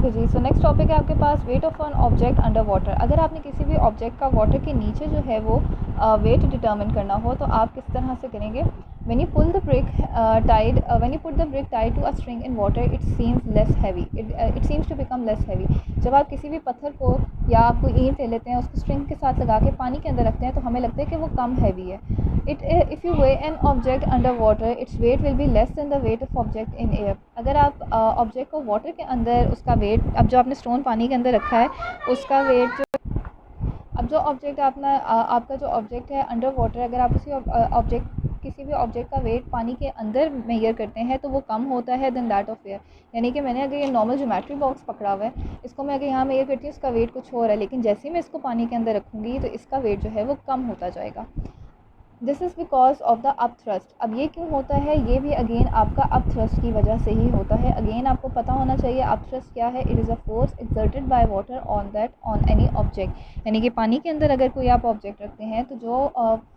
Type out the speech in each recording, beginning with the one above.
Okay जी, so next topic है आपके पास weight of an object under water. अगर आपने किसी भी ऑब्जेक्ट का वाटर के नीचे जो है वो वेट डिटर्मिन करना हो तो आप किस तरह से करेंगे? When you pull the brick tied when you put the brick tied to a string in water it seems less heavy, it seems to become less heavy. जब आप किसी भी पत्थर को या आप कोई ईंट ले लेते हैं, उसको स्ट्रिंग के साथ लगा के पानी के अंदर रखते हैं तो हमें लगता है कि वो कम हैवी है। If you way N object under water its weight will be less than the weight of object in air. अगर आप ऑब्जेक्ट को वाटर के अंदर उसका वेट, अब जो आपने स्टोन पानी के अंदर रखा है उसका वेट जो, अब जो ऑब्जेक्ट आपका जो ऑब्जेक्ट है अंडर वाटर, अगर आप किसी भी ऑब्जेक्ट का वेट पानी के अंदर मेजर करते हैं तो वो कम होता है देन दैट ऑफ एयर। यानी कि मैंने अगर ये नॉर्मल ज्योमेट्री बॉक्स पकड़ा हुआ है, इसको मैं अगर यहाँ मेजर करती हूँ इसका वेट कुछ और है, लेकिन जैसे ही मैं इसको पानी के अंदर रखूँगी तो इसका वेट जो है वो कम होता जाएगा। This is because of the up thrust. अब ये क्यों होता है? ये भी अगेन आपका अप थ्रस्ट की वजह से ही होता है। अगेन आपको पता होना चाहिए अप थ्रस्ट क्या है। It is a force exerted by water on any object. यानी कि पानी के अंदर अगर कोई आप ऑब्जेक्ट रखते हैं तो जो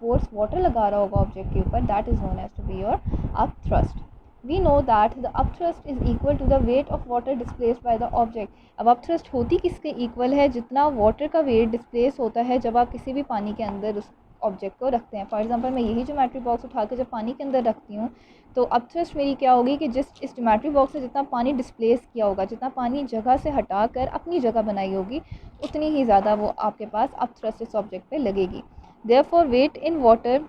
फोर्स वाटर लगा रहा होगा ऑब्जेक्ट के ऊपर, that is known as to be your up thrust. We know that the up thrust is equal to the weight of water displaced by the object. अब अप थ्रस्ट होती किसके equal है? जितना वाटर का wait displace होता है जब आप किसी भी पानी के अंदर उस ऑब्जेक्ट को रखते हैं। फॉर एग्जांपल मैं यही ज्योमेट्री बॉक्स उठा के जब पानी के अंदर रखती हूँ तो अप थ्रस्ट मेरी क्या होगी कि इस ज्योमेट्री बॉक्स से जितना पानी डिस्प्लेस किया होगा, जितना पानी जगह से हटा कर अपनी जगह बनाई होगी, उतनी ही ज़्यादा वो आपके पास अप थ्रस्ट इस ऑब्जेक्ट पे लगेगी। देयरफॉर वेट इन वाटर,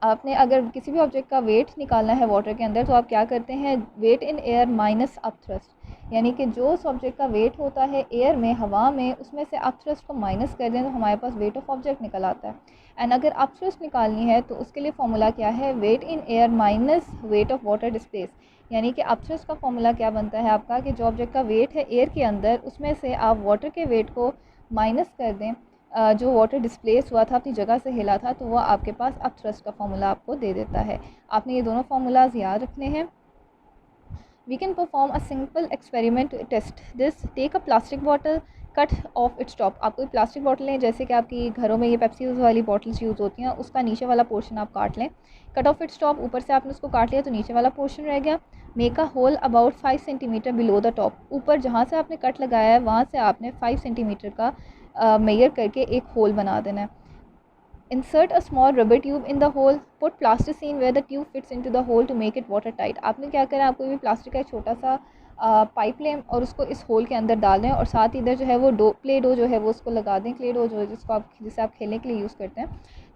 आपने अगर किसी भी ऑब्जेक्ट का वेट निकालना है वाटर के अंदर तो आप क्या करते हैं? Weight in air minus up thrust. यानी कि जो उस ऑब्जेक्ट का वेट होता है एयर में, हवा में, उसमें से अप थ्रस्ट को माइनस कर दें तो हमारे पास वेट ऑफ ऑब्जेक्ट निकल आता है। एंड अगर अप थ्रस्ट निकालनी है तो उसके लिए फॉर्मूला क्या है? Weight in air minus weight of water displace. यानी कि अप थ्रस्ट का फॉर्मूला क्या बनता है आपका कि जो ऑब्जेक्ट का वेट है एयर के अंदर, उसमें से आप वाटर के वेट को माइनस कर दें, जो वाटर डिस्प्लेस हुआ था, अपनी जगह से हिला था, तो वह आपके पास अप थ्रस्ट का फॉर्मूला आपको दे देता है। आपने ये दोनों फार्मूलाज याद रखने हैं। We can perform a simple experiment to test this. Take a plastic bottle, cut off its top. आप कोई प्लास्टिक बॉटल लें, जैसे कि आपकी घरों में ये पेप्सी वाली बॉटल्स यूज़ होती हैं, उसका नीचे वाला पोर्शन आप काट लें। कट ऑफ इट्स टॉप, ऊपर से आपने उसको काट लिया तो नीचे वाला पोर्शन रह गया। Make a hole about 5 centimetre below the top. ऊपर जहाँ से आपने कट लगाया है वहाँ से आपने 5 सेंटीमीटर का मेजर करके एक होल बना देना है। Insert a small rubber tube in the hole. Put plasticine where the tube fits into the hole to make it watertight. आपने क्या करना है? आपको भी प्लास्टिक का एक छोटा सा पाइप लें और उसको इस होल के अंदर डाल दें और साथ ही इधर जो है वो प्ले डो जो है वो उसको लगा दें। क्ले डो जो है जिसे आप खेलने के लिए यूज़ करते हैं,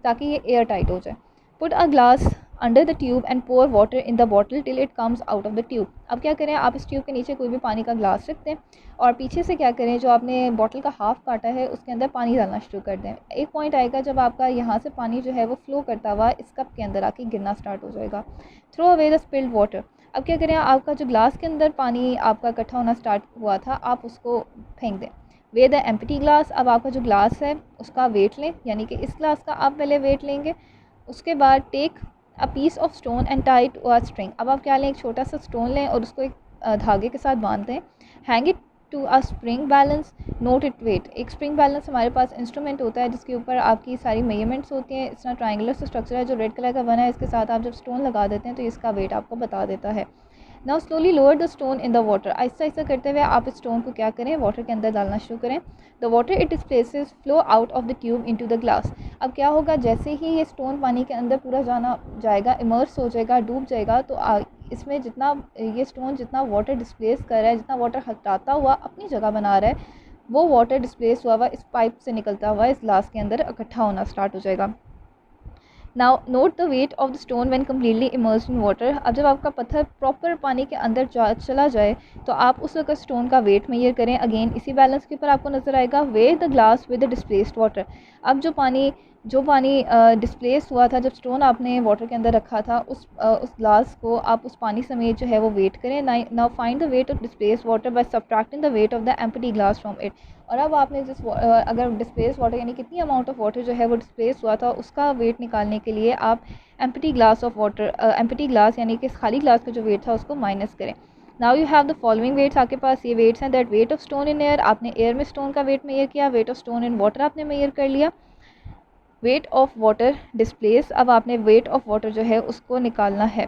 ताकि ये एयर टाइट हो जाए। Put a glass under the tube and pour water in the bottle till it comes out of the tube. अब क्या करें? आप इस ट्यूब के नीचे कोई भी पानी का ग्लास रख दें और पीछे से क्या करें, जो आपने बॉटल का हाफ़ काटा है उसके अंदर पानी डालना शुरू कर दें। एक पॉइंट आएगा जब आपका यहाँ से पानी जो है वो फ्लो करता हुआ इस कप के अंदर आके गिरना स्टार्ट हो जाएगा। Throw away the spilled water. अब क्या करें? आपका जो ग्लास के अंदर पानी आपका इकट्ठा होना स्टार्ट हुआ था, आप उसको फेंक दें। Way the empty glass. अब आपका जो ग्लास है उसका वेट लें, यानी कि इस ग्लास का आप पहले वेट लेंगे। उसके बाद take a piece of stone and tie to a string. अब आप क्या लें? एक छोटा सा स्टोन लें और उसको एक धागे के साथ बांध दें। Hang it to a spring balance, note it weight. एक स्प्रिंग बैलेंस हमारे पास इंस्ट्रूमेंट होता है जिसके ऊपर आपकी सारी मेजरमेंट्स होती हैं। इस तरह ट्रायंगुलर से स्ट्रक्चर है जो रेड कलर का बना है, इसके साथ आप जब स्टोन लगा देते हैं तो इसका वेट आपको बता देता है। Now slowly lower the stone in the water. Aahista Aahista करते हुए आप इस स्टोन को क्या करें? वाटर के अंदर डालना शुरू करें। The water it displaces flow out of the tube into the glass. अब क्या होगा? जैसे ही ये स्टोन पानी के अंदर पूरा जाएगा, इमर्स हो जाएगा, डूब जाएगा, तो इसमें जितना ये स्टोन जितना वाटर डिस्प्लेस कर रहा है, जितना वाटर हटाता हुआ अपनी जगह बना रहा है, वो वाटर डिस्प्लेस हुआ इस पाइप से निकलता हुआ इस ग्लास के अंदर इकट्ठा होना स्टार्ट हो जाएगा। Now note the weight of the stone when completely immersed in water. अब जब आपका पत्थर प्रॉपर पानी के अंदर चला जाए तो आप उस वक्त स्टोन का वेट मेजर करें। अगेन इसी बैलेंस के ऊपर आपको नज़र आएगा। Way the glass with the displaced water. अब जो पानी डिस्प्लेस हुआ था जब स्टोन आपने वाटर के अंदर रखा था, उस ग्लास को आप उस पानी समेत जो है वो वेट करें। Now find the weight of displaced water by subtracting the weight of the empty glass from it. और अब आपने अगर डिस्प्लेस वाटर यानी कितनी अमाउंट ऑफ वाटर जो है वो डिस्प्लेस हुआ था उसका वेट निकालने के लिए आप एम्प्टी ग्लास यानी कि खाली ग्लास का जो वेट था उसको माइनस करें। Now you have the following weights. आपके पास ये वेट्स हैं। That weight of stone in air, आपने एयर में स्टोन का वेट मेजर किया। Weight of stone in water आपने मेजर कर लिया। वेट ऑफ वाटर डिस्प्लेस, अब आपने वेट ऑफ वाटर जो है उसको निकालना है।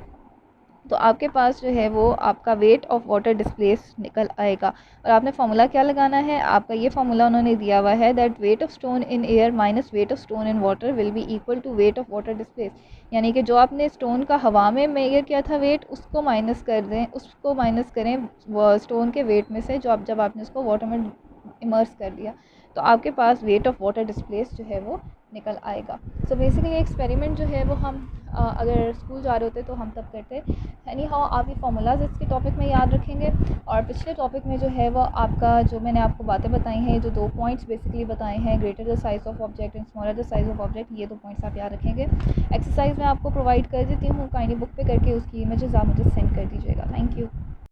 तो आपके पास जो है वो आपका वेट ऑफ वाटर डिस्प्लेस निकल आएगा। और आपने फार्मूला क्या लगाना है, आपका ये फार्मूला उन्होंने दिया हुआ है that weight of stone in air minus weight of stone in water will be equal to weight of water displace. यानी कि जो आपने स्टोन का हवा में मेजर किया था वेट, उसको माइनस कर दें, उसको माइनस करें स्टोन के वेट में से, जो आप जब आपने उसको वाटर में इमर्स कर दिया, तो आपके पास वेट ऑफ वाटर डिस्प्लेस जो है वो निकल आएगा। सो बेसिकली एक्सपेरिमेंट जो है वो हम अगर स्कूल जा रहे होते तो हम तब करते। एनी हाउ आप ये फार्मूलाज इसके टॉपिक में याद रखेंगे। और पिछले टॉपिक में जो है वो आपका जो मैंने आपको बातें बताई हैं, जो 2 पॉइंट्स बेसिकली बताए हैं, greater the size of object and smaller the size of object, ये 2 पॉइंट्स आप याद रखेंगे। एक्सरसाइज मैं आपको प्रोवाइड कर देती हूँ, काइंडली बुक पे करके उसकी इमेजेस आप मुझे सेंड कर दीजिएगा। Thank you.